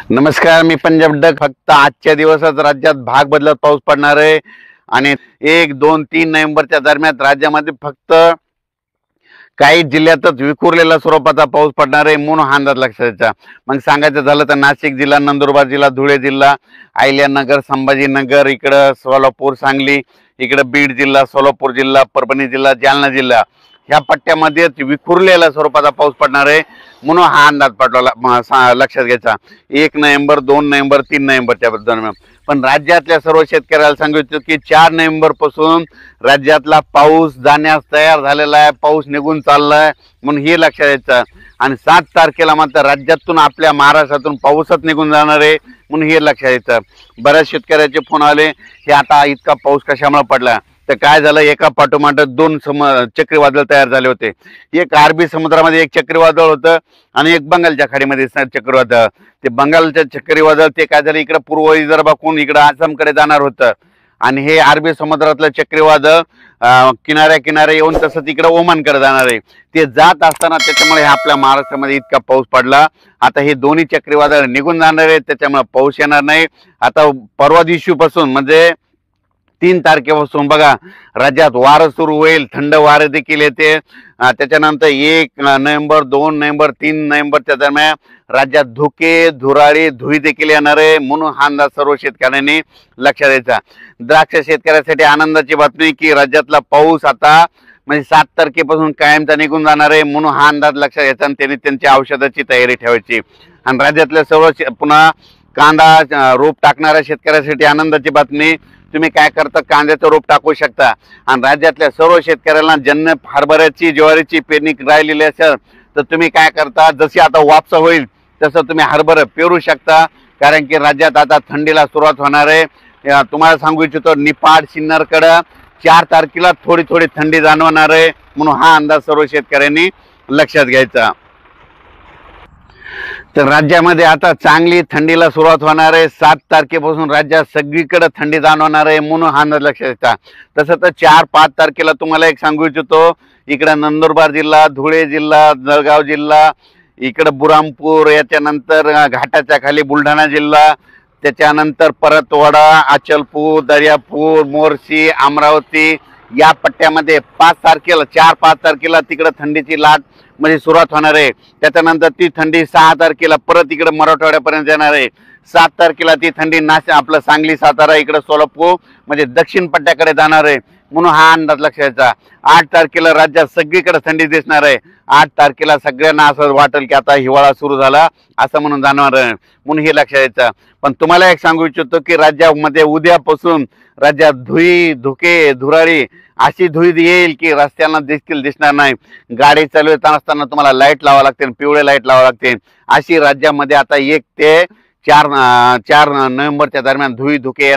नमस्कार, मी पंजाब डक. फक्त आजच्या दिवसात राज्यात भाग बदलत पाऊस पडणार आहे आणि 1, 2, 3 नोव्हेंबरच्या दरम्यान राज्यामध्ये फक्त काही जिल्ह्यातच विखुरलेला स्वरूपाचा पाऊस पडणार आहे म्हणून हा अंदाज लक्षात द्यायचा. मग सांगायचं झालं तर नाशिक जिल्हा, नंदुरबार जिल्हा, धुळे जिल्हा, अहिल्यानगर, संभाजीनगर, इकडं सोलापूर, सांगली, इकडं बीड जिल्हा, सोलापूर जिल्हा, परभणी जिल्हा, जालना जिल्हा, ह्या पट्ट्यामध्ये विखुरलेला स्वरूपाचा पाऊस पडणार आहे म्हणून हा अंदाज पडला लक्षात घ्यायचा. 1 नोव्हेंबर, 2 नोव्हेंबर, 3 नोव्हेंबरच्या दरम्यान. पण राज्यातल्या सर्व शेतकऱ्याला सांगितलं की 4 नोव्हेंबर पासून राज्यातला पाऊस जाण्यास तयार झालेला आहे, पाऊस निघून चाललाय म्हणून हे लक्षात द्यायचं. आणि 7 तारखेला मात्र राज्यातून आपल्या महाराष्ट्रातून पाऊसच निघून जाणार आहे म्हणून हे लक्षात द्यायचं. बऱ्याच शेतकऱ्याचे फोन आले हे आता इतका पाऊस कशामुळे पडला. तर काय झालं, एका पाठोपाठ 2 चक्रीवादळ तयार झाले होते. एक अरबी समुद्रामध्ये एक चक्रीवादळ होतं आणि एक बंगालच्या खाडीमध्ये चक्रीवादळ. ते बंगालच्या चक्रीवादळ ते काय झालं, इकडे पूर्व विदर्भाकडून इकडे आसामकडे जाणार होतं आणि हे अरबी समुद्रातलं चक्रीवादळ किनाऱ्या येऊन तसं तिकडे ओमानकडे जाणार आहे. ते जात असताना त्याच्यामुळे आपल्या महाराष्ट्रामध्ये इतका पाऊस पडला. आता हे दोन्ही चक्रीवादळ निघून जाणार आहे, त्याच्यामुळे पाऊस येणार नाही. आता परवा दिवशीपासून म्हणजे 3 तारखेपासून बघा राज्यात वारं सुरू होईल, थंड वारे देखील येते. त्याच्यानंतर 1 नोव्हेंबर, 2 नोव्हेंबर, 3 नोव्हेंबरच्या दरम्यान राज्यात धुके, धुराळी, धुळी देखील येणार आहे म्हणून हा अंदाज सर्व शेतकऱ्यांनी लक्षात द्यायचा. द्राक्ष शेतकऱ्यासाठी आनंदाची बातमी की राज्यातला पाऊस आता म्हणजे 7 तारखेपासून कायमचा निघून जाणार आहे म्हणून हा अंदाज लक्षात घ्यायचा आणि त्यांनी त्यांची औषधाची तयारी ठेवायची. आणि राज्यातल्या सर्व पुन्हा कांदा रोप टाकणाऱ्या शेतकऱ्यासाठी आनंदाची बातमी, तुम्ही काय करता, कांद्याचं रोप टाकू शकता. आणि राज्यातल्या सर्व शेतकऱ्यांना ज्यांना हरभऱ्याची, ज्वारीची पेरणी राहिलेली असेल तर तुम्ही काय करता, जशी आता वापसा होईल तसं तुम्ही हरभरं पेरू शकता. कारण की राज्यात आता थंडीला सुरुवात होणार आहे. तुम्हाला सांगू इच्छितो निपाड, सिन्नरकडं 4 तारखेला थोडी थोडी थंडी जाणवणार आहे म्हणून हा अंदाज सर्व शेतकऱ्यांनी लक्षात घ्यायचा. तर राज्यामध्ये आता चांगली थंडीला सुरुवात होणार आहे. 7 तारखेपासून राज्यात सगळीकडे थंडी जाणवणार आहे म्हणून हा अंदाज लक्षात घ्यायचा. तसं तर 4-5 तारखेला तुम्हाला एक सांगू इच्छितो, इकडे नंदुरबार जिल्हा, धुळे जिल्हा, जळगाव जिल्हा, इकडे बुरामपूर, याच्यानंतर घाटाच्या खाली बुलढाणा जिल्हा, त्याच्यानंतर परतवाडा, अचलपूर, दर्यापूर, मोर्शी, अमरावती या पट्ट्यामध्ये 5 तारखेला 4-5 तारखेला तिकडे थंडीची लाट म्हणजे सुरुवात होणार आहे. त्याच्यानंतर ती थंडी 6 तारखेला परत इकडे मराठवाड्यापर्यंत येणार आहे. 7 तारखेला ती थंडी आपलं सांगली, सातारा, इकडे सोलापूर म्हणजे दक्षिण पट्ट्याकडे जाणार आहे म्हणून हा अंदाज लक्षात घ्यायचा. 8 तारखेला राज्यात सगळीकडे थंडी दिसणार आहे. 8 तारखेला सगळ्यांना असं वाटेल की आता हिवाळा सुरू झाला असं म्हणून जाणवणार आहे म्हणून हे लक्षात घ्यायचं. पण तुम्हाला एक सांगू इच्छितो की राज्यामध्ये उद्यापासून राज्यात धुके, धुराळी अशी धुळी येईल की रस्त्यांना देखील दिसणार नाही. गाडी चालवत असताना तुम्हाला लाईट लावावं लागते, पिवळे लाईट लावावं लागते. अशी राज्यामध्ये आता 1 ते 4 नोव्हेंबरच्या दरम्यान धुके